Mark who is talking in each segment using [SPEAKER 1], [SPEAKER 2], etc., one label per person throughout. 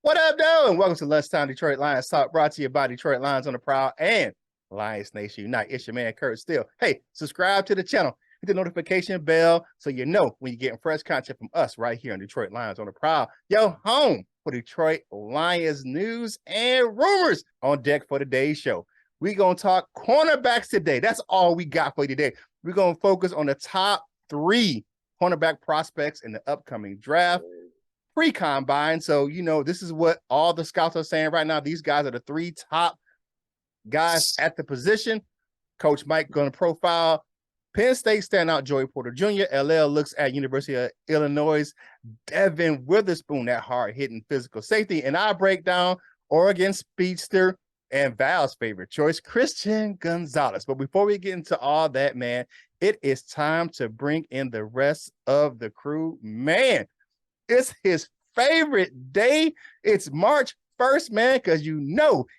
[SPEAKER 1] What up, though? And welcome to Lunchtime Detroit Lions Talk, brought to you by Detroit Lions on the Prowl and Lions Nation Unite. It's your man, Curt Steele. Hey, subscribe to the channel. Hit the notification bell so you know when you're getting fresh content from us right here on Detroit Lions on the Prowl. Yo, home for Detroit Lions news and rumors on deck for today's show. We're going to talk cornerbacks today. That's all we got for you today. We're going to focus on the top 3 cornerback prospects in the upcoming draft. Pre-combine. So, this is what all the scouts are saying right now. These guys are the 3 top guys at the position. Coach Mike going to profile Penn State standout Joey Porter Jr. LL looks at University of Illinois' Devon Witherspoon, that hard-hitting physical safety. And I break down Oregon speedster and Val's favorite choice, Christian Gonzalez. But before we get into all that, man, it is time to bring in the rest of the crew. Man, it's his favorite day. It's March 1st, man, because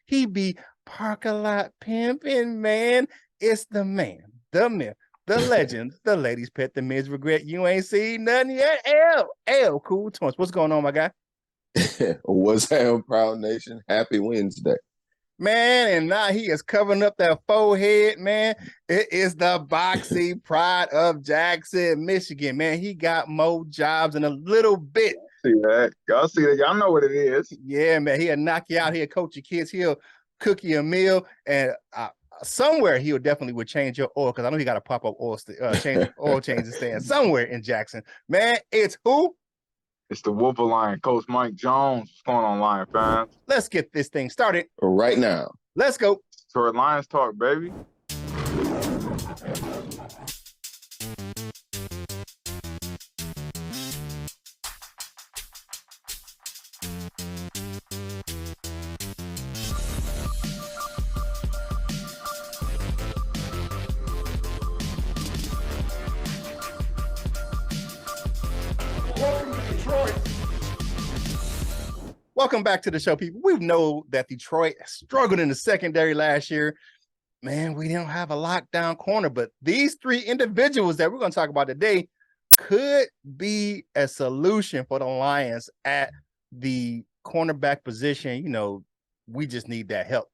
[SPEAKER 1] he be parking lot pimping, man. It's the man, the myth, the legend, the ladies' pet, the men's regret. You ain't seen nothing yet. L, cool tones. What's going on, my guy?
[SPEAKER 2] What's up, Proud Nation? Happy Wednesday.
[SPEAKER 1] Man, and now he is covering up that forehead, man. It is the boxing pride of Jackson, Michigan, man. He got more jobs in a little bit.
[SPEAKER 3] See that? Y'all see that? Y'all know what it is.
[SPEAKER 1] Yeah, man. He'll knock you out. He'll coach your kids. He'll cook you a meal. And somewhere he'll definitely would change your oil, because I know he got a pop-up oil change stand somewhere in Jackson. Man, it's who?
[SPEAKER 3] It's the Wolf of Lion, Coach Mike Jones. What's going on, Lion fans?
[SPEAKER 1] Let's get this thing started
[SPEAKER 2] right now.
[SPEAKER 1] Let's go.
[SPEAKER 3] Detroit Lions talk, baby.
[SPEAKER 1] Welcome back to the show, people. We know that Detroit struggled in the secondary last year. Man, we didn't have a lockdown corner, but these 3 individuals that we're going to talk about today could be a solution for the Lions at the cornerback position. We just need that help.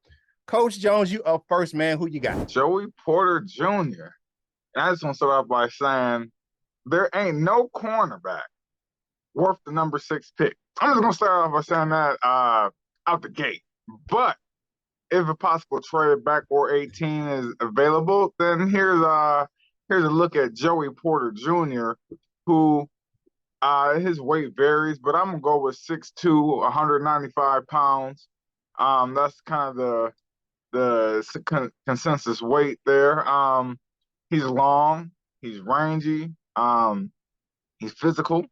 [SPEAKER 1] Coach Jones, you up first, man. Who you got?
[SPEAKER 3] Joey Porter Jr. And I just want to start off by saying there ain't no cornerback worth the number 6 pick. I'm just going to start off by saying that out the gate. But if a possible trade back or 18 is available, then here's a look at Joey Porter Jr., who his weight varies, but I'm going to go with 6'2", 195 pounds. That's kind of the consensus weight there. He's long. He's rangy. He's physical.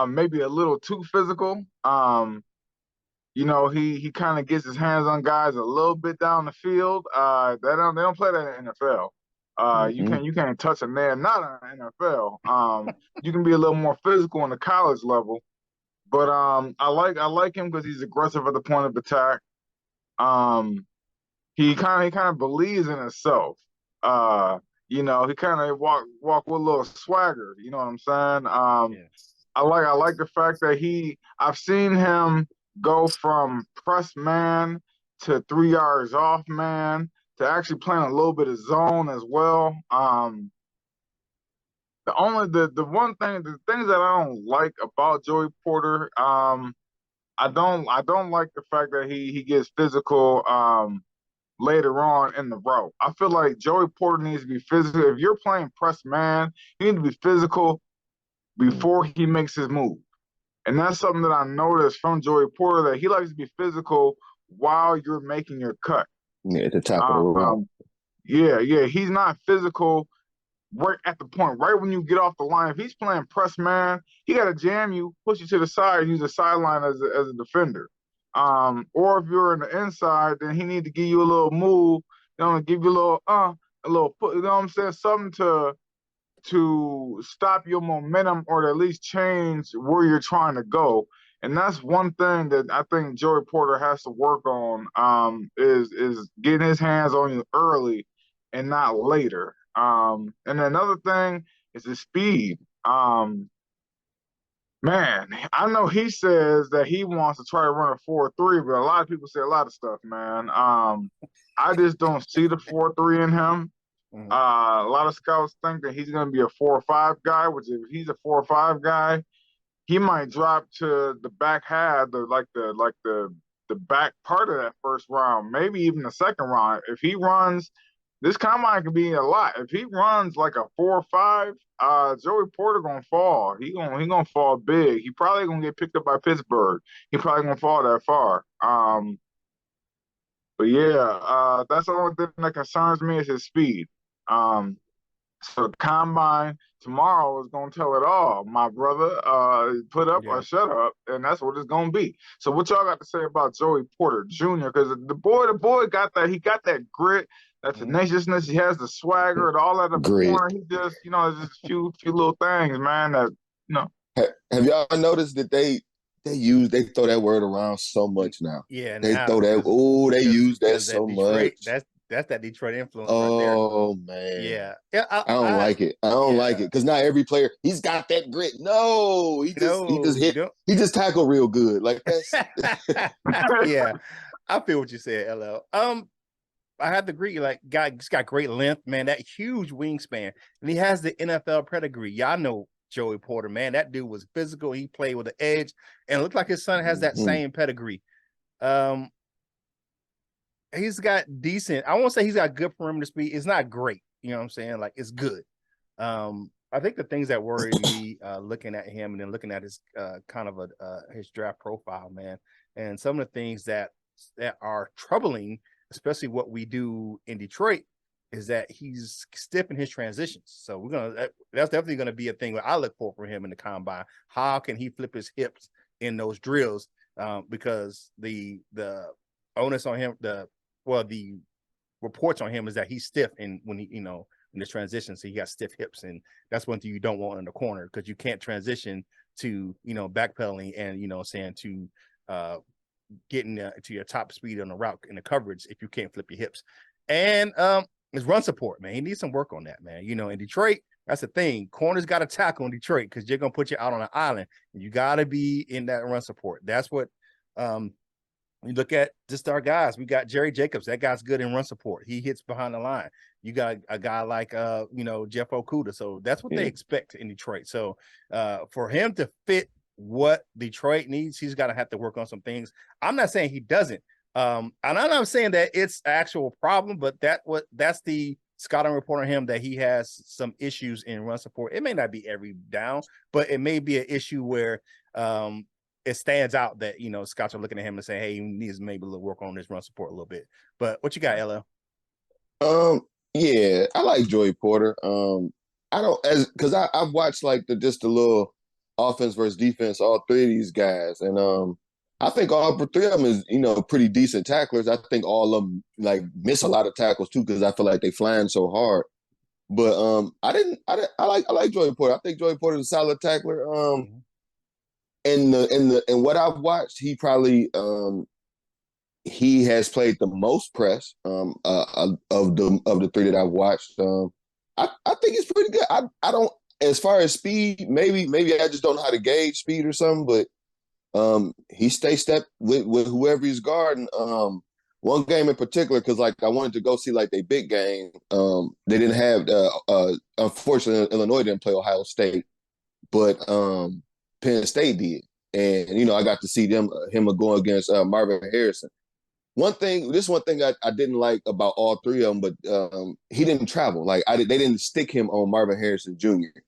[SPEAKER 3] Maybe a little too physical. He kind of gets his hands on guys a little bit down the field. They don't play that in the NFL. You can't touch a man, not in the NFL. You can be a little more physical on the college level, but I like him because he's aggressive at the point of attack. He kind of believes in himself. He kind of walk with a little swagger. You know what I'm saying?
[SPEAKER 1] Yes.
[SPEAKER 3] I like the fact that I've seen him go from press man to 3 yards off man to actually playing a little bit of zone as well. The things that I don't like about Joey Porter, I don't like the fact that he gets physical later on in the route. I feel like Joey Porter needs to be physical. If you're playing press man, you need to be physical before he makes his move. And that's something that I noticed from Joey Porter, that he likes to be physical while you're making your cut.
[SPEAKER 2] Yeah, at the top of the route.
[SPEAKER 3] Yeah. He's not physical right at the point, right when you get off the line. If he's playing press man, he got to jam you, push you to the side, and use the sideline as a defender. Or if you're in the inside, then he need to give you a little move, give you a little put, you know what I'm saying? Something to stop your momentum, or to at least change where you're trying to go. And that's one thing that I think Joey Porter has to work on, is getting his hands on you early and not later. And another thing is his speed. Man, I know he says that he wants to try to run a 4-3, but a lot of people say a lot of stuff, man. I just don't see the 4-3 in him.
[SPEAKER 1] Mhm.
[SPEAKER 3] A lot of scouts think that he's going to be a 4-5 guy, which if he's a 4-5 guy, he might drop to the back half, the back part of that first round, maybe even the second round. If he runs, this combine could be a lot. If he runs like a 4-5, Joey Porter gonna fall. He gonna fall big. He probably gonna get picked up by Pittsburgh. He probably gonna fall that far. But yeah, that's the only thing that concerns me is his speed. Um, so combine tomorrow is gonna tell it all, my brother. Put up
[SPEAKER 1] Yeah.
[SPEAKER 3] or shut up, and that's what it's gonna be. So what y'all got to say about Joey Porter Jr.? Because the boy got that. He got that grit, that
[SPEAKER 1] Mhm.
[SPEAKER 3] tenaciousness. He has the swagger and all that up the
[SPEAKER 2] Grit.
[SPEAKER 3] corner. He just, there's just a few little things, man. That
[SPEAKER 2] Have y'all noticed that they throw that word around so much now?
[SPEAKER 1] Yeah,
[SPEAKER 2] They
[SPEAKER 1] now
[SPEAKER 2] throw that.
[SPEAKER 1] because
[SPEAKER 2] Oh, they use that
[SPEAKER 1] that
[SPEAKER 2] so
[SPEAKER 1] Detroit,
[SPEAKER 2] much.
[SPEAKER 1] that's that Detroit influence right there.
[SPEAKER 2] Oh man.
[SPEAKER 1] Yeah, yeah,
[SPEAKER 2] I don't like it. I don't like it
[SPEAKER 1] yeah.
[SPEAKER 2] because not every player he's got that grit. No,
[SPEAKER 1] No, you don't.
[SPEAKER 2] he just tackled real good. Like that's
[SPEAKER 1] Yeah, I feel what you said, LL. I have to agree. Like, he's got great length, man. That huge wingspan, and he has the NFL pedigree. Y'all know Joey Porter, man. That dude was physical. He played with the edge, and it looked like his son has that
[SPEAKER 2] Mhm.
[SPEAKER 1] same pedigree. Um, he's got decent. I won't say he's got good perimeter speed. It's not great. You know what I'm saying? Like, it's good. I think the things that worry me looking at him and then looking at his kind of his draft profile, man, and some of the things that are troubling, especially what we do in Detroit, is that he's stiff in his transitions. So that's definitely gonna be a thing that I look for from him in the combine. How can he flip his hips in those drills? Because the onus on him, the reports on him is that he's stiff and when he in the transition, so he got stiff hips, and that's one thing you don't want in the corner because you can't transition to backpedaling and saying to getting to your top speed on the route in the coverage if you can't flip your hips. And his run support, man, he needs some work on that, man. In Detroit, that's the thing. Corners got to tackle in Detroit because they're gonna put you out on an island, and you got to be in that run support. That's what you look at just our guys. We got Jerry Jacobs. That guy's good in run support. He hits behind the line. You got a guy like Jeff Okuda. So that's what they expect in Detroit. So for him to fit what Detroit needs, he's got to have to work on some things. I'm not saying he doesn't. And I'm not saying that it's an actual problem, but that's the scouting report on him, that he has some issues in run support. It may not be every down, but it may be an issue where it stands out that scouts are looking at him and saying, "Hey, he needs maybe a little work on this run support a little bit." But what you got, LL?
[SPEAKER 2] Yeah, I like Joey Porter. I don't because I've watched like just a little offense versus defense, all three of these guys, and I think all three of them is pretty decent tacklers. I think all of them like miss a lot of tackles too because I feel like they flying so hard. But I like Joey Porter. I think Joey Porter is a solid tackler. And what I've watched, he has played the most press of the three that I've watched. I think it's pretty good. I don't, as far as speed, maybe I just don't know how to gauge speed or something, but he stays step with whoever he's guarding. One game in particular, because like I wanted to go see like their big game. They didn't have unfortunately Illinois didn't play Ohio State, but Penn State did. And I got to see him going against Marvin Harrison. One thing I didn't like about all three of them, but he didn't travel. Like they didn't stick him on Marvin Harrison Jr.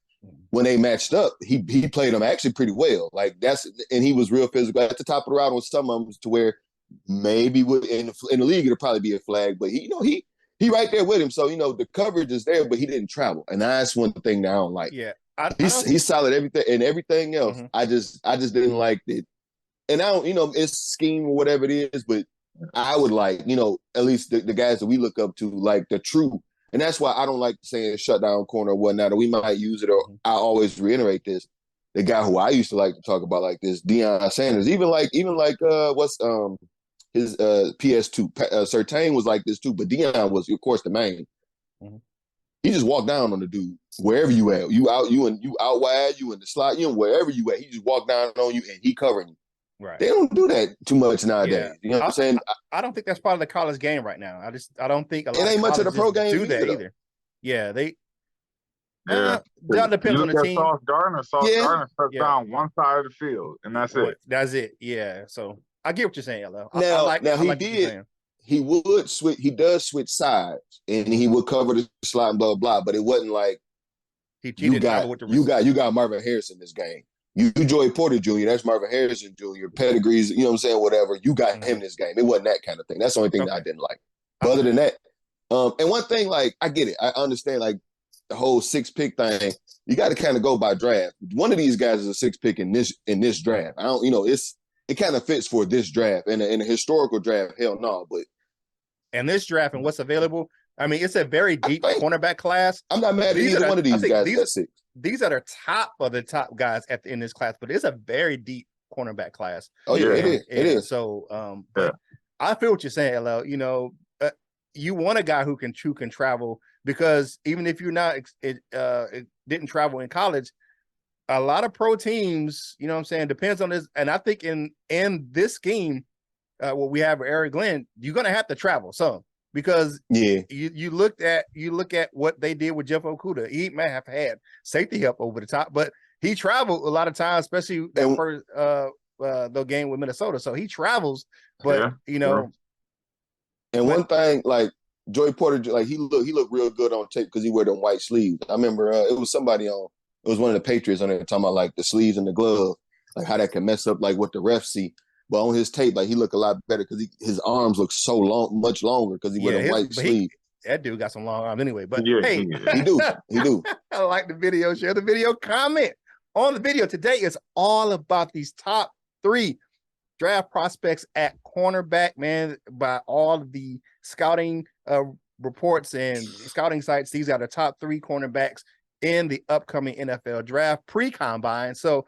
[SPEAKER 2] When they matched up, he played him actually pretty well. Like and he was real physical at the top of the route on some of them to where maybe in the league it'll probably be a flag, but he right there with him. So the coverage is there, but he didn't travel, and that's one thing that I don't like.
[SPEAKER 1] Yeah,
[SPEAKER 2] he's solid everything else.
[SPEAKER 1] Mm-hmm.
[SPEAKER 2] I just didn't like it, and I don't it's scheme or whatever it is, but I would like at least the guys that we look up to, like the true, and that's why I don't like saying shutdown corner or whatnot. Or we might use it, or I always reiterate this. The guy who I used to like to talk about like this, Deion Sanders, even like what's his PS2 Surtain was like this too, but Deion was of course the main. he just walked down on the dude wherever you at. You out wide, you in the slot, you wherever you at. He just walked down on you and he covering you.
[SPEAKER 1] Right.
[SPEAKER 2] They don't do that too much nowadays.
[SPEAKER 1] Yeah.
[SPEAKER 2] You know what I'm saying?
[SPEAKER 1] I don't think that's part of the college game right now. I don't think a lot
[SPEAKER 2] It ain't
[SPEAKER 1] of
[SPEAKER 2] much of the pro
[SPEAKER 1] colleges
[SPEAKER 2] game
[SPEAKER 1] do that
[SPEAKER 2] either.
[SPEAKER 1] either. Yeah,
[SPEAKER 3] Yeah.
[SPEAKER 1] that depends
[SPEAKER 3] You
[SPEAKER 1] on
[SPEAKER 3] look
[SPEAKER 1] the
[SPEAKER 3] at
[SPEAKER 1] team.
[SPEAKER 3] Sauce Gardner. Sauce
[SPEAKER 2] Yeah.
[SPEAKER 3] Gardner shuts
[SPEAKER 1] Yeah.
[SPEAKER 3] down one side of the field, and that's it.
[SPEAKER 1] That's it. Yeah. So I get what you're saying, LL.
[SPEAKER 2] Now,
[SPEAKER 1] I like
[SPEAKER 2] he
[SPEAKER 1] what you're
[SPEAKER 2] did.
[SPEAKER 1] saying.
[SPEAKER 2] He would switch. He does switch sides, and he would cover the slot and blah blah. But it wasn't like you got Marvin Harrison in this game. You Joey Porter Jr. That's Marvin Harrison Jr. Pedigrees. You know what I'm saying? Whatever. You got him in this game. It wasn't that kind of thing. That's the only thing that I didn't like. But other than that, and one thing, like I get it. I understand like the whole 6 pick thing. You got to kind of go by draft. One of these guys is a 6 pick in this draft. I don't. It kind of fits for this draft. In a historical draft, hell no. But
[SPEAKER 1] and this draft and what's available, I mean, it's a very deep cornerback class.
[SPEAKER 2] I'm not mad at either one of these guys at 6.
[SPEAKER 1] These are the top of the top guys in this class, but it's a very deep cornerback class.
[SPEAKER 2] Oh yeah, it is.
[SPEAKER 1] So, but I feel what you're saying, LL. You want a guy who can travel, because even if you're not, it didn't travel in college, a lot of pro teams, you know what I'm saying, depends on this. And I think in this scheme, what we have with Eric Glenn, you're gonna have to travel some, because you look at what they did with Jeff Okudah. He may have had safety help over the top, but he traveled a lot of times, especially that first the game with Minnesota. So he travels, but
[SPEAKER 2] And one thing, like Joey Porter, like he looked real good on tape because he wore them white sleeves. I remember it was one of the Patriots on there talking about like the sleeves and the glove, like how that can mess up like what the refs see. But on his tape, like he looked a lot better because his arms look so long, much longer because he wore them white sleeves.
[SPEAKER 1] That dude got some long arms anyway. But
[SPEAKER 2] hey, he do.
[SPEAKER 1] I like the video. Share the video. Comment on the video. Today is all about these top 3 draft prospects at cornerback, man. By all of the scouting reports and scouting sites, these are the top 3 cornerbacks in the upcoming NFL draft pre-combine. So,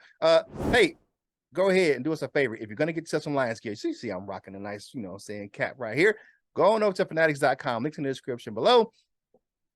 [SPEAKER 1] hey, go ahead and do us a favor. If you're going to get yourself some Lions gear, see, I'm rocking a nice, cap right here. Go on over to fanatics.com. Links in the description below.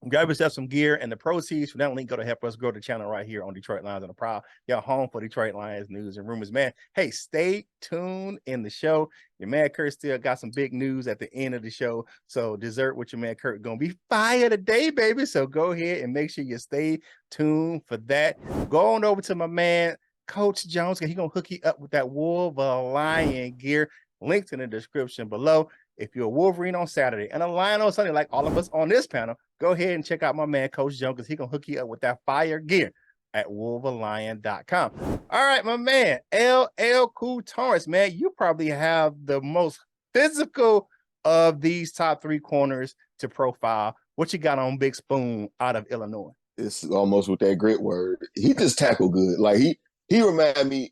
[SPEAKER 1] Grab yourself some gear, and the proceeds from that link go to help us grow the channel right here on Detroit Lions on the Prowl. Your home for Detroit Lions news and rumors, man. Hey, stay tuned in the show. Your man Curt still got some big news at the end of the show. So Dessert with your man Curt gonna be fire today, baby. So go ahead and make sure you stay tuned for that. Go on over to my man Coach Jones, and he's gonna hook you up with that Wolverine gear. Links in the description below. If you're a Wolverine on Saturday and a Lion on Sunday, like all of us on this panel, go ahead and check out my man Coach Jones, because he's gonna hook you up with that fire gear at wolverlion.com. All right, my man LL Cool Torrance, man, you probably have the most physical of these top 3 corners to profile. What you got on Big Spoon out of Illinois?
[SPEAKER 2] It's almost with that grit word. He just tackled good. Like he reminded me.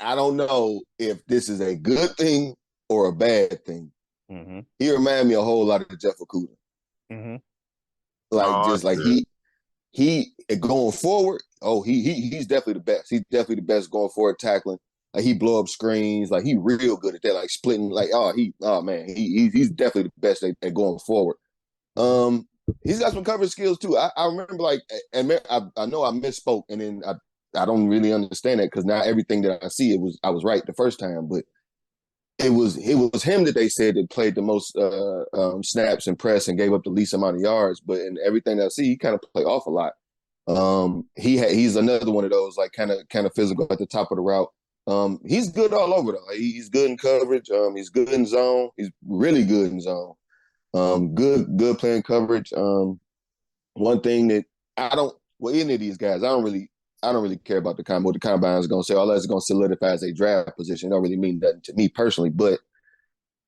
[SPEAKER 2] I don't know if this is a good thing or a bad thing.
[SPEAKER 1] Mm-hmm.
[SPEAKER 2] He reminded me a whole lot of Jeff Okudah.
[SPEAKER 1] Mm-hmm.
[SPEAKER 2] He going forward. Oh, he's definitely the best. He's definitely the best going forward tackling. Like he blow up screens. Like he real good at that. Like splitting. Like he's definitely the best at going forward. He's got some coverage skills too. I remember I know I misspoke, and then I don't really understand that, because now everything that I see I was right the first time, but it was him that they said that played the most snaps and press and gave up the least amount of yards. But in everything that I see, he kind of played off a lot. He's another one of those like kind of physical at the top of the route. He's good all over though. He's good in coverage. He's good in zone. He's really good in zone. Good playing coverage. One thing that any of these guys, I don't really care about what the combine is going to say. All that's going to solidify as a draft position. It don't really mean nothing to me personally, but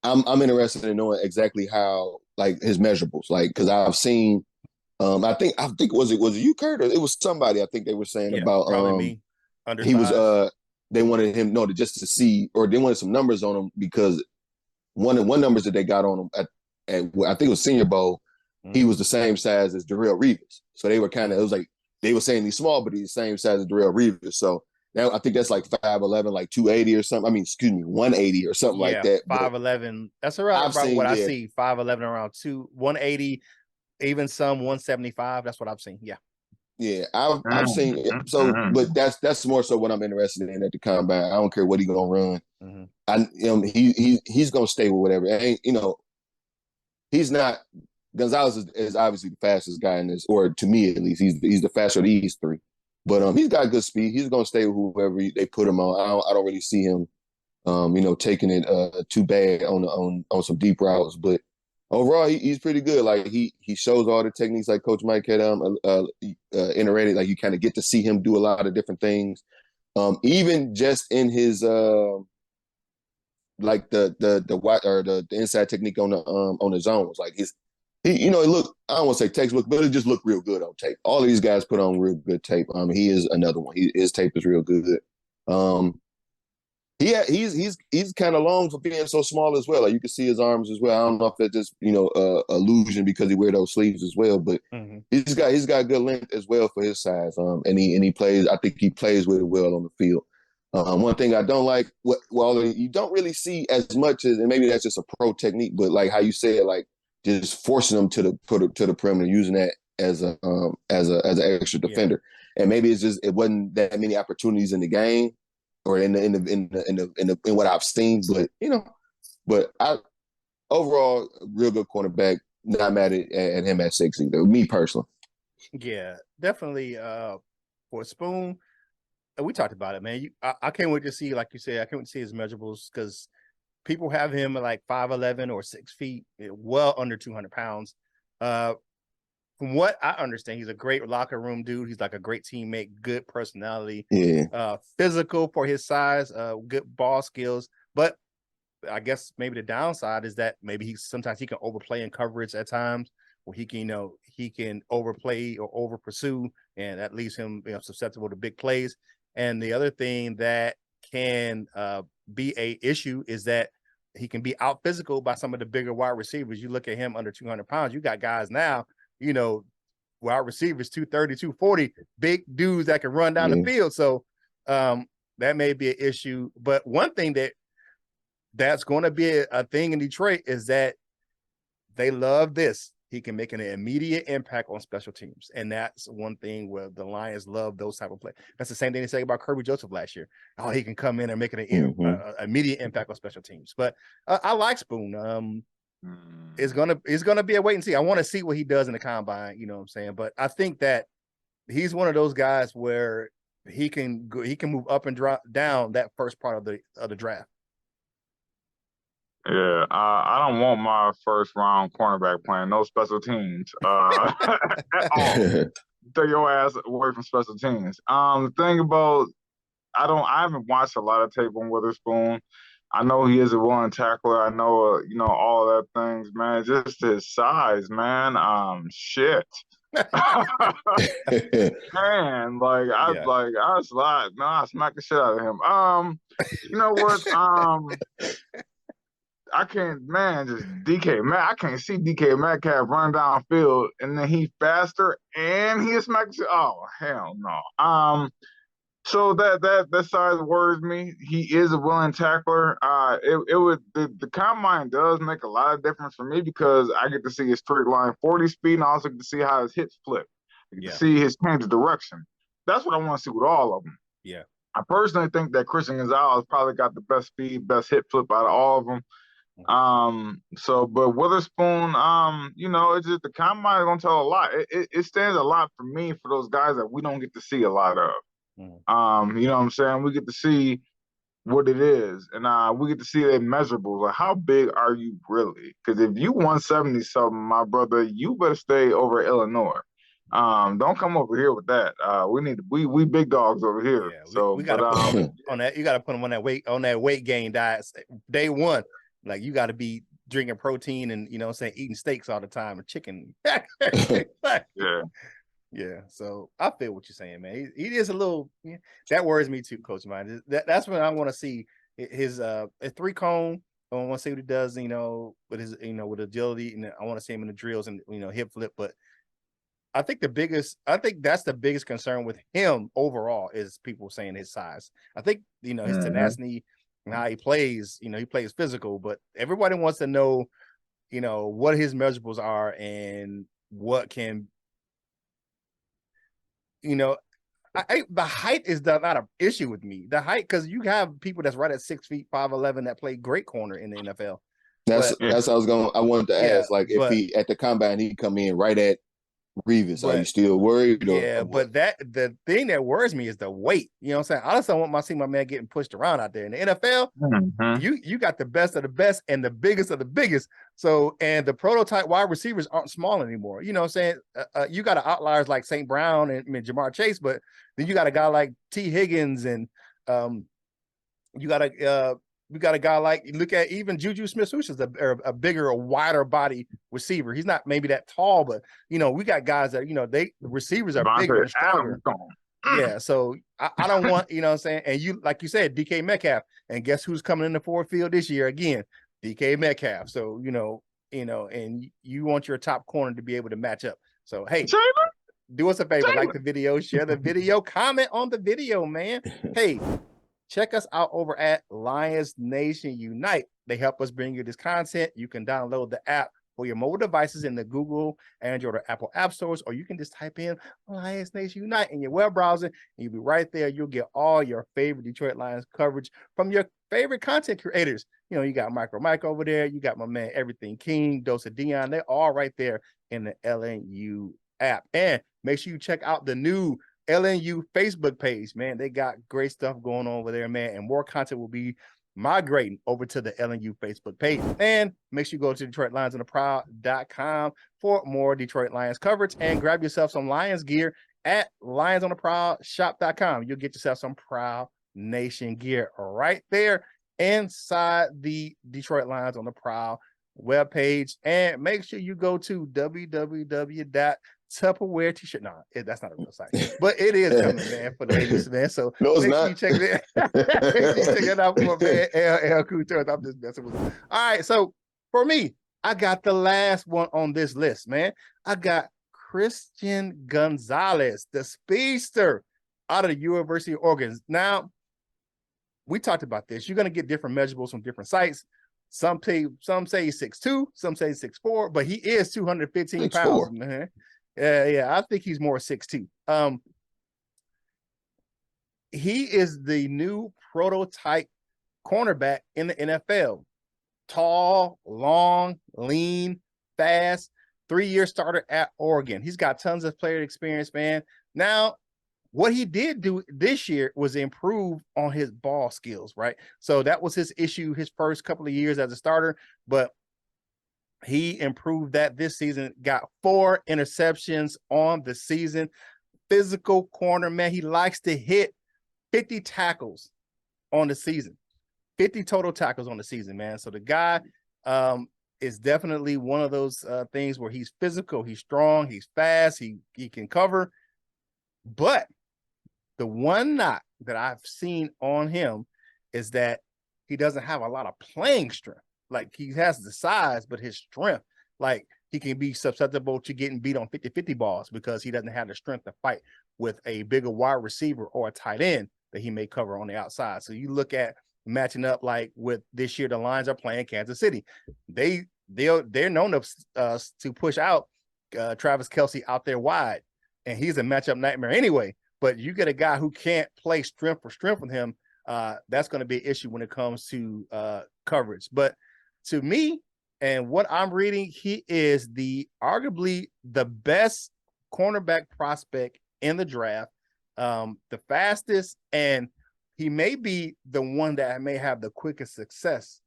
[SPEAKER 2] I'm interested in knowing exactly how, like, his measurables, like, because I've seen, I think was it you, Curt, or it was somebody, I think they were saying about
[SPEAKER 1] me.
[SPEAKER 2] He was they wanted him just to see, or they wanted some numbers on him, because one numbers that they got on him at I think it was Senior Bowl, he was the same size as Darrelle Revis. So they were it was like, they were saying he's small, but he's the same size as Darrelle Revis. So now I think that's like 5'11", like 280 or something. I mean, 180 or something like that.
[SPEAKER 1] 5'11". That's around what I see. 5'11", around 180. even some 175. That's what I've seen. Yeah.
[SPEAKER 2] Yeah, I've seen it. So, but that's more so what I'm interested in at the combine. I don't care what he's gonna run. He's gonna stay with whatever. Ain't he's not. Gonzalez is obviously the fastest guy in this, or to me at least, he's the faster of these three. But he's got good speed. He's gonna stay with whoever they put him on. I don't really see him, taking it too bad on some deep routes. But overall, he's pretty good. Like he shows all the techniques, like Coach Mike had iterated. Like you kind of get to see him do a lot of different things. Even just in his like the inside technique on the zones, like it look, I don't want to say textbook, but it just looked real good on tape. All of these guys put on real good tape. He is another one. His tape is real good. He's kind of long for being so small as well. Like you can see his arms as well. I don't know if that's just illusion because he wear those sleeves as well, but he's got good length as well for his size. And he plays. I think he plays with it well on the field. One thing I don't like, you don't really see as much as, and maybe that's just a pro technique, but like how you say it, like just forcing them to the perimeter, using that as an extra defender. Yeah. And maybe it's just it wasn't that many opportunities in the game or in what I've seen, but I overall real good cornerback. Not mad at him at 6 either. Me personally.
[SPEAKER 1] Yeah, definitely. For Spoon. We talked about it, man. I can't wait to see, like you said, I can't wait to see his measurables because people have him at like 5'11" or 6 feet, well under 200 pounds. From what I understand, he's a great locker room dude. He's like a great teammate, good personality, physical for his size, good ball skills. But I guess maybe the downside is that maybe sometimes he can overplay in coverage at times, where he can overplay or over pursue, and that leaves him susceptible to big plays. And the other thing that can be a issue is that he can be out physical by some of the bigger wide receivers. You look at him under 200 pounds, you got guys now, wide receivers, 230, 240, big dudes that can run down the field. So that may be an issue. But one thing that's going to be a thing in Detroit is that they love this. He can make an immediate impact on special teams. And that's one thing where the Lions love those type of plays. That's the same thing they say about Kirby Joseph last year. Oh, he can come in and make an immediate impact on special teams. But I like Spoon. It's gonna be a wait and see. I want to see what he does in the combine, you know what I'm saying? But I think that he's one of those guys where he can move up and drop down that first part of the draft.
[SPEAKER 3] Yeah, I don't want my first round cornerback playing no special teams at all. Take your ass away from special teams. The thing about I haven't watched a lot of tape on Witherspoon. I know he is a willing tackler. I know all of that things, man. Just his size, man. Shit. Man, I slide, man. I smack the shit out of him. You know what? I can't, man, just DK, man. I can't see DK Metcalf run downfield and then he faster and he is smacking. Oh, hell no. So that size worries me. He is a willing tackler. The combine does make a lot of difference for me because I get to see his straight line 40 speed and I also get to see how his hips flip. I get to see his change of direction. That's what I want to see with all of them.
[SPEAKER 1] Yeah.
[SPEAKER 3] I personally think that Christian Gonzalez probably got the best speed, best hip flip out of all of them. But Witherspoon, it's just the combine is gonna tell a lot. It stands a lot for me for those guys that we don't get to see a lot of. You know what I'm saying? We get to see what it is, and we get to see their measurables. Like, how big are you really? Because if you 170 something, my brother, you better stay over Illinois. Don't come over here with that. We big dogs over here.
[SPEAKER 1] Yeah, we gotta put on that. You gotta put them on that weight gain diet day one. Like you got to be drinking protein and eating steaks all the time and chicken. Yeah. So I feel what you're saying, man. He is a little that worries me too, Coach Mine. That's when I want to see his 3-cone. I want to see what he does, with his with agility, and I want to see him in the drills and hip flip. But I think that's the biggest concern with him overall is people saying his size. I think his tenacity. How he plays, he plays physical, but everybody wants to know, what his measurables are. And what can, the height is not an issue with me. The height, because you have people that's right at 6 feet 5'11" that play great corner in the NFL.
[SPEAKER 2] That's
[SPEAKER 1] But
[SPEAKER 2] I wanted to ask, like, if
[SPEAKER 1] but
[SPEAKER 2] he at the combine he come in right at Revis, are you
[SPEAKER 1] but
[SPEAKER 2] still worried or
[SPEAKER 1] yeah,
[SPEAKER 2] what?
[SPEAKER 1] but the thing that worries me is the weight. You know what I'm saying? I just don't want my see my man getting pushed around out there. In the NFL,
[SPEAKER 3] Mhm.
[SPEAKER 1] you got the best of the best and the biggest of the biggest. So, and the prototype wide receivers aren't small anymore. You know what I'm saying? You got outliers like St. Brown and Jamar Chase, but then you got a guy like T. Higgins, and you got a guy like, look at even Juju Smith-Schuster is a bigger, a wider body receiver. He's not maybe that tall, but we got guys that the receivers are bigger
[SPEAKER 3] Devontae
[SPEAKER 1] and stronger.
[SPEAKER 3] Adams gone.
[SPEAKER 1] Yeah, so I don't want, what I'm saying, and you, like you said, DK Metcalf, and guess who's coming in the forward field this year again? DK Metcalf. So and you want your top corner to be able to match up. So hey,
[SPEAKER 3] Jalen?
[SPEAKER 1] do us a favor, like
[SPEAKER 3] Jalen.
[SPEAKER 1] the video, share the video, comment on the video, man. Hey, check us out over at Lions Nation Unite. They help us bring you this content. You can download the app for your mobile devices in the Google, Android, or Apple app stores, or you can just type in Lions Nation Unite in your web browser, and you'll be right there. You'll get all your favorite Detroit Lions coverage from your favorite content creators. You got Mike over there. You got my man Everything King, Dose of Dion. They're all right there in the LNU app. And make sure you check out the new LNU Facebook page, man. They got great stuff going on over there, man, and more content will be migrating over to the LNU Facebook page. And make sure you go to DetroitLionsOnTheProwl.com for more Detroit Lions coverage, and grab yourself some Lions gear at LionsOnTheProwlShop.com. You'll get yourself some Prowl Nation gear right there inside the Detroit Lions on the Prowl webpage. And make sure you go to www.Tupperware t-shirt. No, that's not a real site, but it is coming, man, for the ladies, man. So
[SPEAKER 2] No, it's
[SPEAKER 1] make sure
[SPEAKER 2] not.
[SPEAKER 1] you check it. Make sure you check it out for man LL Couture. I'm just messing with him. All right, so for me, I got the last one on this list, man. I got Christian Gonzalez, the speedster out of the University of Oregon. Now, we talked about this. You're going to get different measurables from different sites. Some say he's 6'2", some say 6'4", but he is 215 pounds. Man. Yeah, I think he's more 6'2". He is the new prototype cornerback in the NFL. Tall, long, lean, fast, 3-year starter at Oregon. He's got tons of player experience, man. Now, what he did do this year was improve on his ball skills, right? So that was his issue his first couple of years as a starter, but he improved that this season, got 4 interceptions on the season. Physical corner, man. He likes to hit 50 tackles on the season, 50 total tackles on the season, man. So the guy is definitely one of those things where he's physical, he's strong, he's fast, he can cover. But the one knock that I've seen on him is that he doesn't have a lot of playing strength. Like, he has the size, but his strength, like, he can be susceptible to getting beat on 50-50 balls because he doesn't have the strength to fight with a bigger wide receiver or a tight end that he may cover on the outside. So you look at matching up, like with this year, the Lions are playing Kansas City. They're known to push out Travis Kelce out there wide, and he's a matchup nightmare anyway. But you get a guy who can't play strength for strength with him, that's going to be an issue when it comes to coverage. But to me, and what I'm reading, he is arguably the best cornerback prospect in the draft, the fastest, and he may be the one that may have the quickest success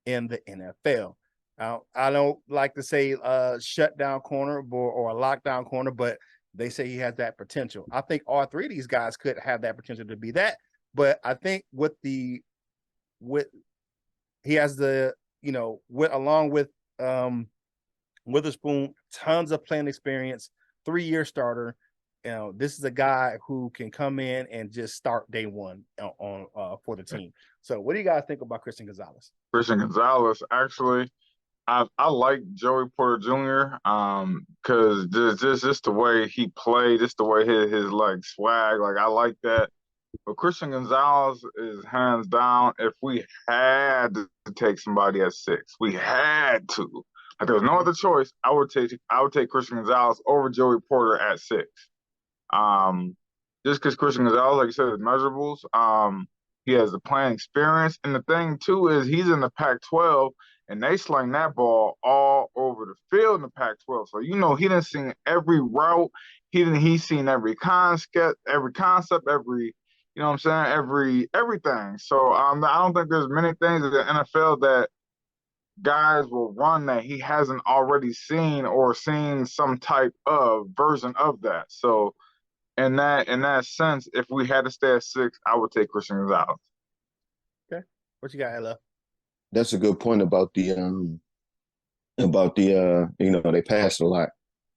[SPEAKER 1] in the NFL. I don't like to say shutdown corner or a lockdown corner, but they say he has that potential. I think all 3 of these guys could have that potential to be that, but I think he has the, along with Witherspoon, tons of playing experience, 3-year starter. This is a guy who can come in and just start day one on for the team. So what do you guys think about Christian Gonzalez?
[SPEAKER 3] Christian Gonzalez, actually, I like Joey Porter Jr. Because just the way he played, just the way his like swag, like I like that. But Christian Gonzalez is hands down. If we had to take somebody at 6, we had to. If there was no other choice, I would take Christian Gonzalez over Joey Porter at 6. Just because Christian Gonzalez, like you said, is measurables. He has the playing experience, and the thing too is he's in the Pac-12, and they sling that ball all over the field in the Pac-12. So he done seen every route. He's seen every concept, every you know what I'm saying, everything. So I don't think there's many things in the NFL that guys will run that he hasn't already seen or seen some type of version of that. So in that sense, if we had to stay at 6, I would take Christian Gonzalez.
[SPEAKER 1] Okay. What you got, Ella?
[SPEAKER 2] That's a good point about the they passed a lot.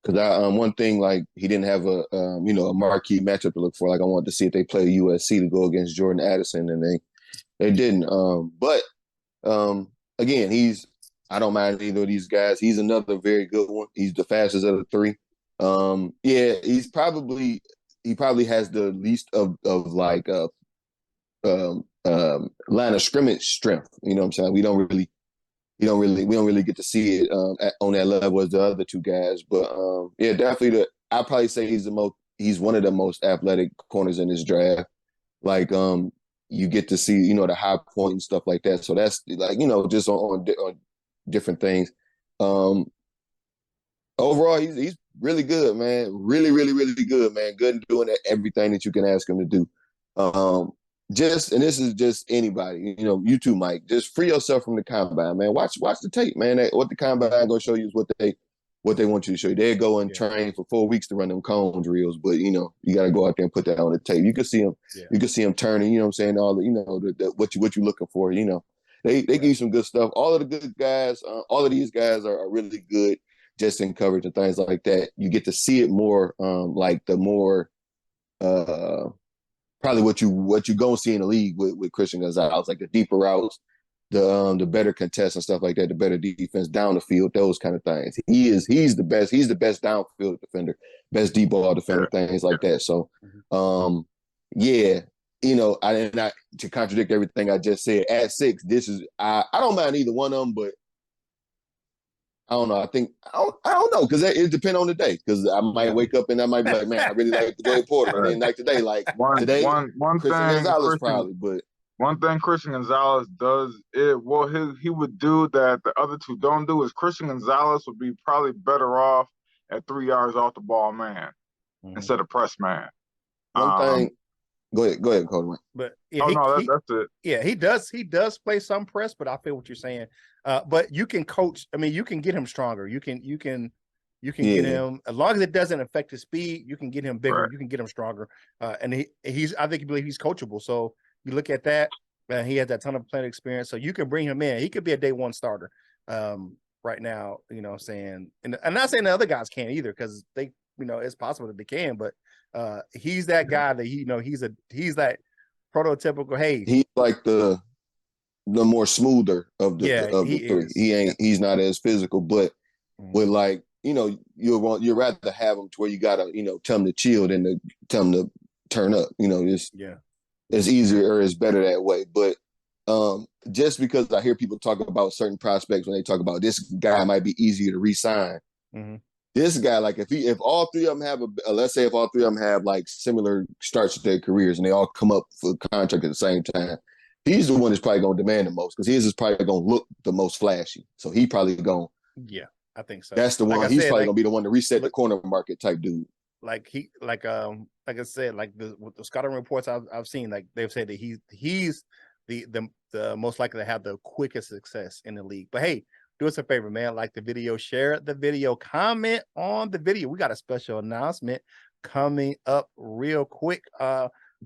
[SPEAKER 2] Because one thing, like, he didn't have a marquee matchup to look for. Like, I wanted to see if they play USC to go against Jordan Addison, and they didn't. But again, I don't mind either of these guys. He's another very good one. He's the fastest of the 3. Yeah, he probably has the least of like line of scrimmage strength. You know what I'm saying? We don't really get to see it on that level as the other 2 guys. But yeah, definitely I'd probably say he's one of the most athletic corners in this draft. Like you get to see, the high point and stuff like that. So that's like, just on different things. Overall, he's really good, man. Really, really, really good, man. Good at doing everything that you can ask him to do. And this is just anybody, you too, Mike. Just free yourself from the combine, man. Watch the tape, man. What the combine gonna show you is what they want you to show you. They go and train for 4 weeks to run them cone drills, but you got to go out there and put that on the tape. You can see them, you can see them turning. You know what I'm saying? All the, what you looking for. They give you some good stuff. All of the good guys, all of these guys are really good, just in coverage and things like that. You get to see it more, like the more. Probably what you gonna see in the league with Christian Gonzalez, like the deeper routes, the better contests and stuff like that, the better defense down the field, those kind of things. He's the best. He's the best downfield defender, best deep ball defender, things like that. So, yeah, I to contradict everything I just said, at 6, this is I don't mind either one of them, but I don't know. I don't know, because it depends on the day. Because I might wake up and I might be like, man, I really like Joey Porter. And then like today, like today, Christian Gonzalez probably. But
[SPEAKER 3] one thing Christian Gonzalez does, he would do that the other 2 don't do, is Christian Gonzalez would be probably better off at 3 yards off the ball man instead of press man.
[SPEAKER 2] One thing. Go ahead, Coleman.
[SPEAKER 1] But
[SPEAKER 3] that's it.
[SPEAKER 1] Yeah, he does play some press, but I feel what you're saying. But you can coach. I mean, you can get him stronger. You can get him, as long as it doesn't affect his speed. You can get him bigger. Right. You can get him stronger. And I think you believe he's coachable. So you look at that. He has that ton of playing experience. So you can bring him in. He could be a day 1 starter. Right now, what I'm saying, and I'm not saying the other guys can't either, because they, it's possible that they can, but. He's that guy that he's that prototypical. Hey, he's
[SPEAKER 2] like the more smoother of the 3. He's not as physical, but with like you'd rather have him to where you gotta tell him to chill than to tell him to turn up. It's easier or it's better that way. But just because I hear people talk about certain prospects when they talk about this guy might be easier to re-sign. Mm-hmm. This guy, like if all 3 of them have let's say if all 3 of them have like similar starts to their careers and they all come up for a contract at the same time, he's the one that's probably going to demand the most, because his is probably going to look the most flashy. So he probably going.
[SPEAKER 1] Yeah, I think so.
[SPEAKER 2] That's the one. Like he's probably going to be the one to reset the corner market type dude.
[SPEAKER 1] Like I said, like with the scouting reports I've seen, like they've said that he's the most likely to have the quickest success in the league. But hey. Do us a favor, man. Like the video, share the video, comment on the video. We got a special announcement coming up real quick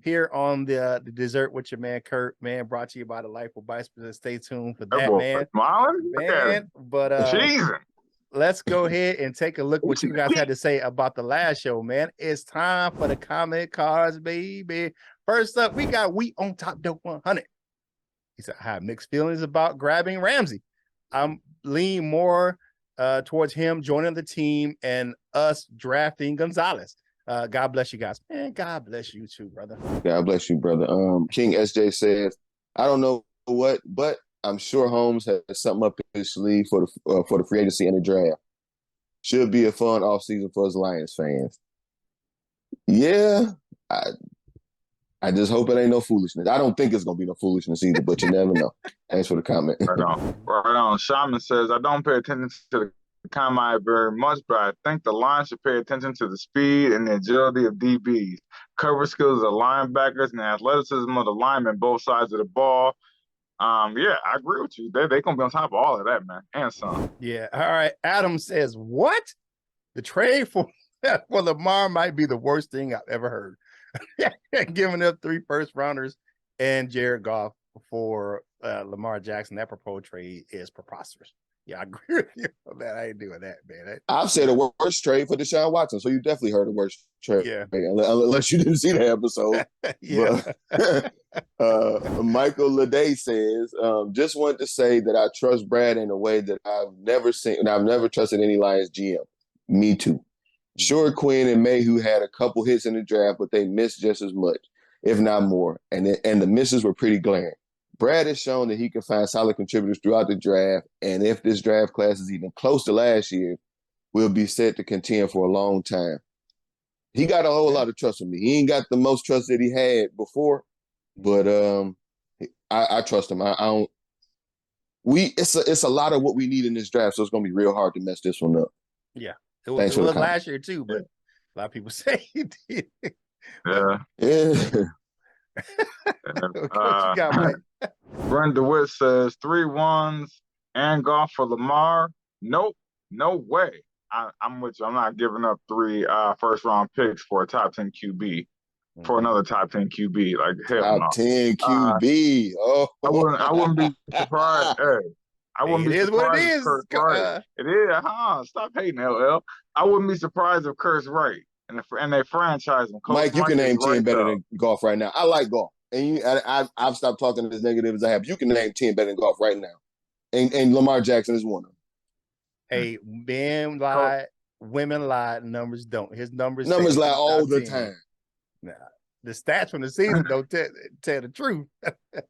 [SPEAKER 1] here on the Dessert with your man Curt, man, brought to you by the Life of Bites. Stay tuned for that, man. Man, but let's go ahead and take a look what you guys had to say about the last show, man. It's time for the comment cards, baby. First up, we got We on Top Dope 100. He said, I have mixed feelings about grabbing Ramsey. I'm lean more towards him joining the team and us drafting Gonzalez. God bless you guys. Man, God bless you too, brother.
[SPEAKER 2] God bless you, brother. King SJ says, I don't know what, but I'm sure Holmes has something up his sleeve for the free agency and the draft. Should be a fun offseason for us Lions fans. Yeah, I just hope it ain't no foolishness. I don't think it's gonna be no foolishness either, but you never know. Thanks for the comment.
[SPEAKER 3] Right on. Right on. Shaman says, I don't pay attention to the combine very much, but I think the line should pay attention to the speed and the agility of DBs, cover skills of linebackers, and the athleticism of the linemen, both sides of the ball. Yeah, I agree with you. They gonna be on top of all of that, man, and some.
[SPEAKER 1] Yeah. All right. Adam says, what? The trade for Lamar might be the worst thing I've ever heard. Giving up 3 first-rounders and Jared Goff for Lamar Jackson, that proposed trade is preposterous. Yeah, I agree with you on that. I ain't doing that, man.
[SPEAKER 2] I've said the worst trade for Deshaun Watson, so you definitely heard the worst trade.
[SPEAKER 1] Yeah.
[SPEAKER 2] Unless you didn't see the episode.
[SPEAKER 1] Yeah.
[SPEAKER 2] Michael Lede says, just wanted to say that I trust Brad in a way that I've never seen, and I've never trusted any Lions GM. Me too. Sure, Quinn and Mayhew had a couple hits in the draft, but they missed just as much, if not more. And the misses were pretty glaring. Brad has shown that he can find solid contributors throughout the draft, and if this draft class is even close to last year, we'll be set to contend for a long time. He got a whole lot of trust in me. He ain't got the most trust that he had before, but I trust him. It's a lot of what we need in this draft, so it's gonna be real hard to mess this one up.
[SPEAKER 1] Yeah. It was last year too, but a lot of people say he did.
[SPEAKER 3] Yeah.
[SPEAKER 1] What you got, Mike?
[SPEAKER 3] Brenda Witt says 3 1s and golf for Lamar. Nope, no way. I'm with you. I'm not giving up 3 first-round picks for a top 10 QB for another top 10 QB. Like hell,
[SPEAKER 2] top 10 QB.
[SPEAKER 3] I wouldn't be surprised. Hey, I wouldn't be surprised if Kurt's right. It is. Stop hating, LL. I wouldn't be surprised if Kurt's right. And they franchise him.
[SPEAKER 2] Mike, you can name 10 better than golf right now. I like golf. And I've stopped talking as negative as I have. You can name 10 better than golf right now. And Lamar Jackson is one of them.
[SPEAKER 1] Hey, men lie, women lie, numbers don't. His numbers
[SPEAKER 2] lie all the time.
[SPEAKER 1] Nah, the stats from the season don't tell the truth.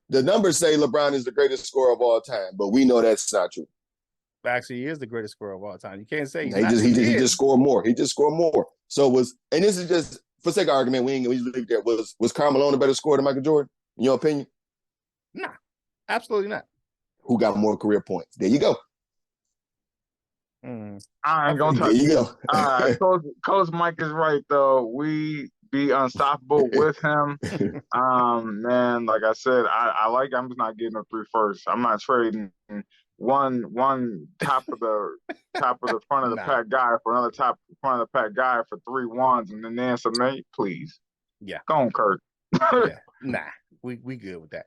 [SPEAKER 2] The numbers say LeBron is the greatest scorer of all time, but we know that's not true.
[SPEAKER 1] Actually, he is the greatest scorer of all time. You can't say
[SPEAKER 2] he just scored more. He just scored more. So and this is just for sake of argument, we just leave it there. Was Karl Malone a better scorer than Michael Jordan, in your opinion?
[SPEAKER 1] Nah, absolutely not.
[SPEAKER 2] Who got more career points? There you go.
[SPEAKER 3] I ain't gonna touch
[SPEAKER 2] you.
[SPEAKER 3] Coach Mike is right though. We be unstoppable with him. Man, like I said, I like. I'm just not getting a 3 first. I'm not trading one top of the front of the pack guy for another front of the pack guy for 3 1s and then some mate, please.
[SPEAKER 1] Yeah,
[SPEAKER 3] go on, Kurt.
[SPEAKER 1] Yeah. Nah, we good with that.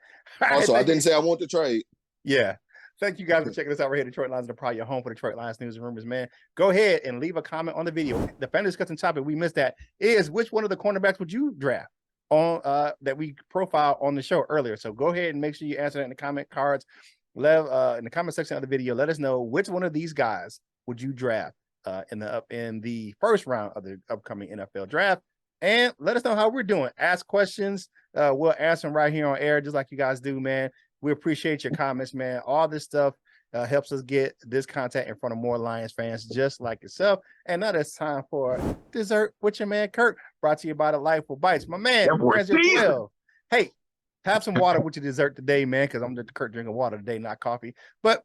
[SPEAKER 2] Also, I didn't say I want to trade.
[SPEAKER 1] Yeah. Thank you guys for checking us out right here, Detroit Lions, the Prowl, your home for Detroit Lions news and rumors, man. Go ahead and leave a comment on the video. The fan discussion topic we missed that is which one of the cornerbacks would you draft on that we profiled on the show earlier. So go ahead and make sure you answer that in the comment cards. In the comment section of the video, let us know which one of these guys would you draft in the first round of the upcoming NFL draft. And let us know how we're doing. Ask questions. We'll answer them right here on air, just like you guys do, man. We appreciate your comments, man. All this stuff helps us get this content in front of more Lions fans just like yourself. And now it's time for Dessert with your man, Curt, brought to you by the Delightful Bites. My man, hey, have some water with your dessert today, man, because I'm just Curt drinking water today, not coffee. But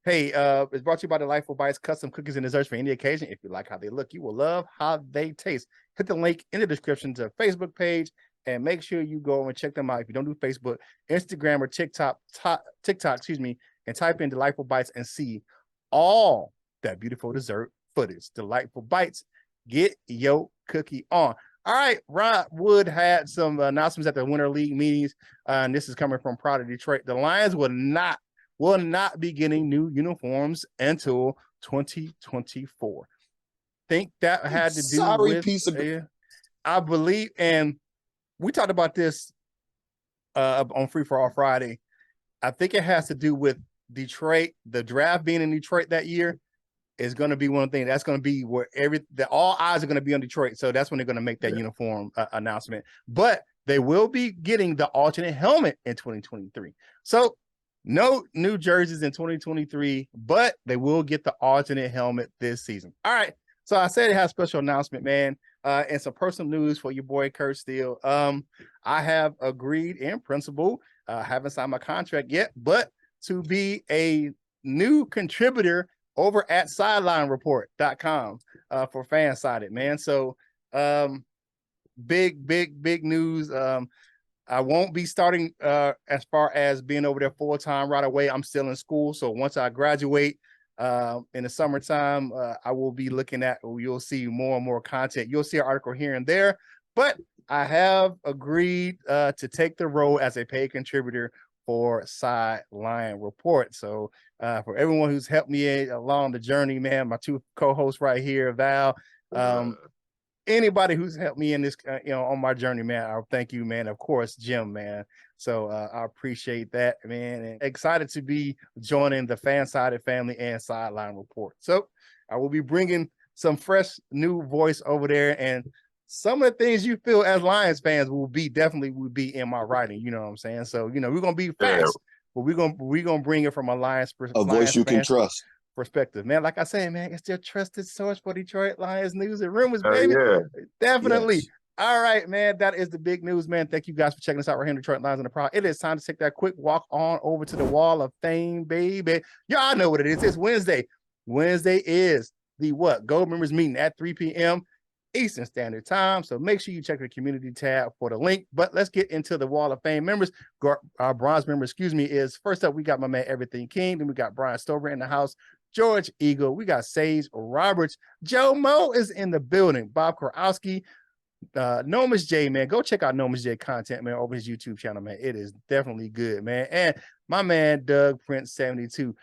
[SPEAKER 1] hey, it's brought to you by the Delightful Bites, custom cookies and desserts for any occasion. If you like how they look, you will love how they taste. Hit the link in the description to the Facebook page. And make sure you go and check them out. If you don't do Facebook, Instagram, or TikTok, and type in Delightful Bites and see all that beautiful dessert footage. Delightful Bites, get your cookie on. All right, Rod Wood had some announcements at the Winter League meetings, and this is coming from Proud of Detroit. The Lions will not be getting new uniforms until 2024. Think that had to do with I believe, and we talked about this on Free for All Friday. I think it has to do with Detroit. The draft being in Detroit that year is going to be one thing. That's going to be where all eyes are going to be on Detroit. So that's when they're going to make that uniform announcement. But they will be getting the alternate helmet in 2023. So No new jerseys in 2023, but they will get the alternate helmet this season. All right. So I said it has a special announcement, man, and some personal news for your boy Curt Steele. I have agreed in principle, haven't signed my contract yet, but to be a new contributor over at sidelinereport.com for Fansided, man. So big news. I won't be starting as far as being over there full-time right away. I'm still in school. So once I graduate in the summertime, I will be looking at, you'll see more and more content. You'll see an article here and there, but I have agreed to take the role as a paid contributor for Sideline Report. So for everyone who's helped me along the journey, man, my two co-hosts right here, Val, anybody who's helped me in this, on my journey, man, I thank you, man. Of course, Jim, man. So I appreciate that, man. And excited to be joining the Fansided family and Sideline Report. So I will be bringing some fresh new voice over there, and some of the things you feel as Lions fans will be in my writing. You know what I'm saying? So we're gonna be fast, but we're gonna bring it from a Lions perspective.
[SPEAKER 2] A voice you can trust.
[SPEAKER 1] Perspective, man. Like I say, man, it's your trusted source for Detroit Lions news and rumors, baby.
[SPEAKER 3] Yeah.
[SPEAKER 1] Definitely.
[SPEAKER 2] Yes.
[SPEAKER 1] All right, man. That is the big news, man. Thank you guys for checking us out right here in Detroit Lions on the Prowl. It is time to take that quick walk on over to the Wall of Fame, baby. Y'all know what it is. It's Wednesday. Wednesday is the Gold Members meeting at 3 p.m. Eastern Standard Time. So make sure you check the community tab for the link. But let's get into the Wall of Fame members. Our bronze member, is first up. We got my man Everything King. Then we got Brian Stover in the house. George Eagle. We got Sage Roberts. Joe Mo is in the building. Bob Korowski. Nomus J, man. Go check out Nomus J content, man, over his YouTube channel, man. It is definitely good, man. And my man Doug Prince 72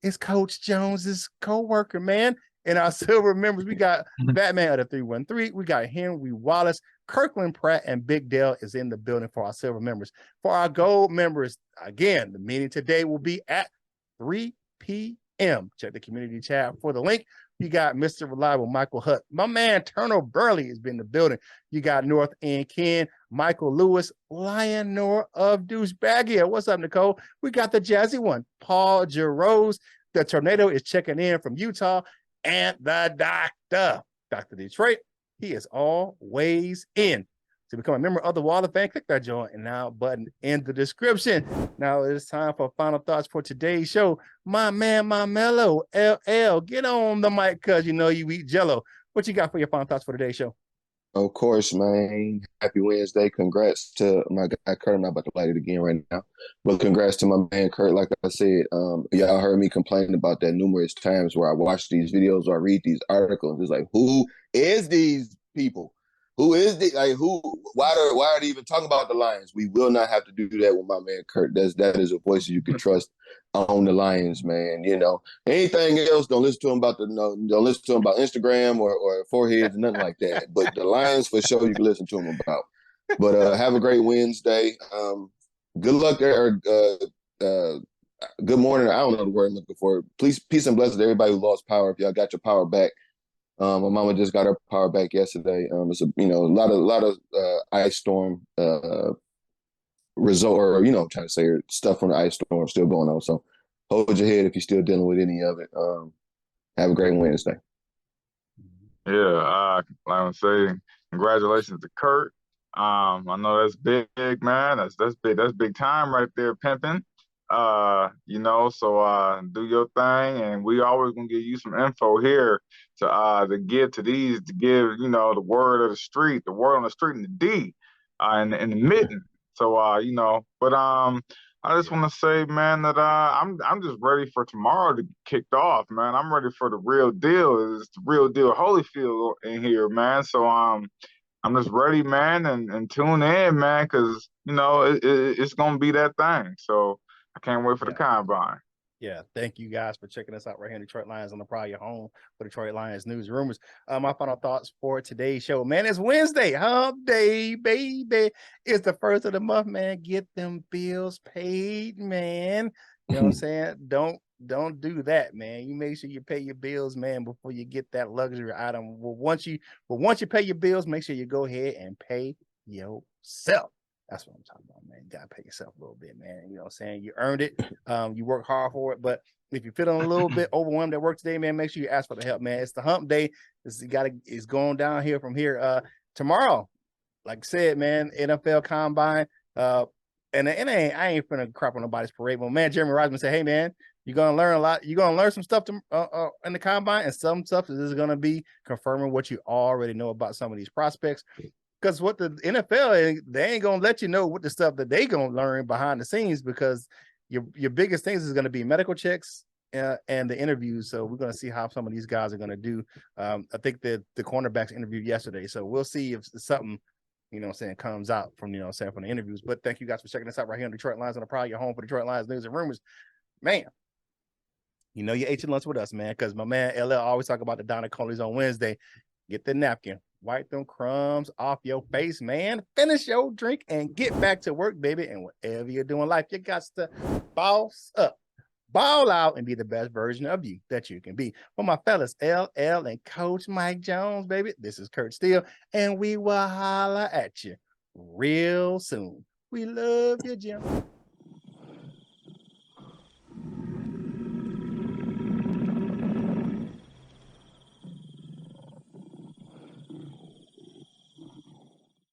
[SPEAKER 1] is Coach Jones's co-worker, man. And our silver members, we got Batman of the 313. We got Henry Wallace, Kirkland Pratt, and Big Dale is in the building for our silver members. For our gold members, again, the meeting today will be at 3 p.m. Check the community tab for the link. You got Mr. Reliable Michael Hutt. My man Turner Burley has been in the building. You got North End Ken, Michael Lewis, Lion Nor of Douchebagia. What's up, Nicole? We got the jazzy one, Paul Jarose. The Tornado is checking in from Utah. And the Doctor, Dr. Detroit, he is always in. To become a member of the Wall of Fame, click that join and now button in the description. Now it is time for final thoughts for today's show. My man, my mellow, LL, get on the mic because you eat Jello. What you got for your final thoughts for today's show?
[SPEAKER 2] Of course, man. Happy Wednesday. Congrats to my guy Curt. I'm not about to light it again right now. But congrats to my man Curt. Like I said, y'all heard me complaining about that numerous times where I watch these videos or I read these articles. It's like, who is these people? Who is the why are they even talking about the Lions? We will not have to do that with my man Curt. That is a voice you can trust on the Lions, man. Anything else, don't listen to him about Instagram or foreheads, nothing like that. But the Lions for sure you can listen to him about. But have a great Wednesday. Good luck there. Good morning. I don't know the word I'm looking for. Please, peace and blessings to everybody who lost power. If y'all got your power back. My mama just got her power back yesterday. It's a lot of ice storm result, or trying to say stuff from the ice storm still going on. So hold your head if you're still dealing with any of it. Have a great Wednesday.
[SPEAKER 3] Yeah, like I say, congratulations to Curt. I know that's big, man. That's big. That's big time right there, pimping. So do your thing, and we always gonna give you some info here to give to give the word of the street, the word on the street, and the D, and the mitten. So but I just want to say, man, that I'm just ready for tomorrow to get kicked off, man. I'm ready for the real deal. It's the real deal Holyfield in here, man. So I'm just ready, man, and tune in, man, because it's gonna be that thing. So I can't wait for the combine.
[SPEAKER 1] Yeah, thank you guys for checking us out right here in Detroit Lions on the Prowl, your home for Detroit Lions news and rumors. My final thoughts for today's show, man, it's Wednesday, hump day, baby. It's the first of the month, man. Get them bills paid, man. You know what I'm saying? Don't do that, man. You make sure you pay your bills, man, before you get that luxury item. Once you pay your bills, make sure you go ahead and pay yourself. That's what I'm talking about, man. You gotta pay yourself a little bit, man. You know what I'm saying? You earned it. You work hard for it. But if you're feeling a little bit overwhelmed at work today, man, make sure you ask for the help, man. It's the hump day. It's going down here from here. Tomorrow, like I said, man, NFL Combine. And I ain't finna crap on nobody's parade. But man, Jeremy Reisman said, hey man, you're gonna learn a lot. You're gonna learn some stuff in the combine, and some stuff is gonna be confirming what you already know about some of these prospects. Because what the NFL, they ain't gonna let you know what the stuff that they gonna learn behind the scenes, because your biggest things is gonna be medical checks and the interviews. So we're gonna see how some of these guys are gonna do. I think that the cornerbacks interviewed yesterday, so we'll see if something, you know what I'm saying, comes out from, you know what I'm saying, from the interviews. But thank you guys for checking us out right here on Detroit Lions on the Prowl, your home for Detroit Lions news and rumors. Man, you know you ate your lunch with us, man, because my man LL always talk about the Donna Coleys on Wednesday. Get the napkin, wipe them crumbs off your face, man. Finish your drink and get back to work, baby. And whatever you're doing in life, you got to boss up, ball out, and be the best version of you that you can be. For my fellas, LL and Coach Mike Jones, baby, this is Curt Steele, and we will holler at you real soon. We love you, Jim.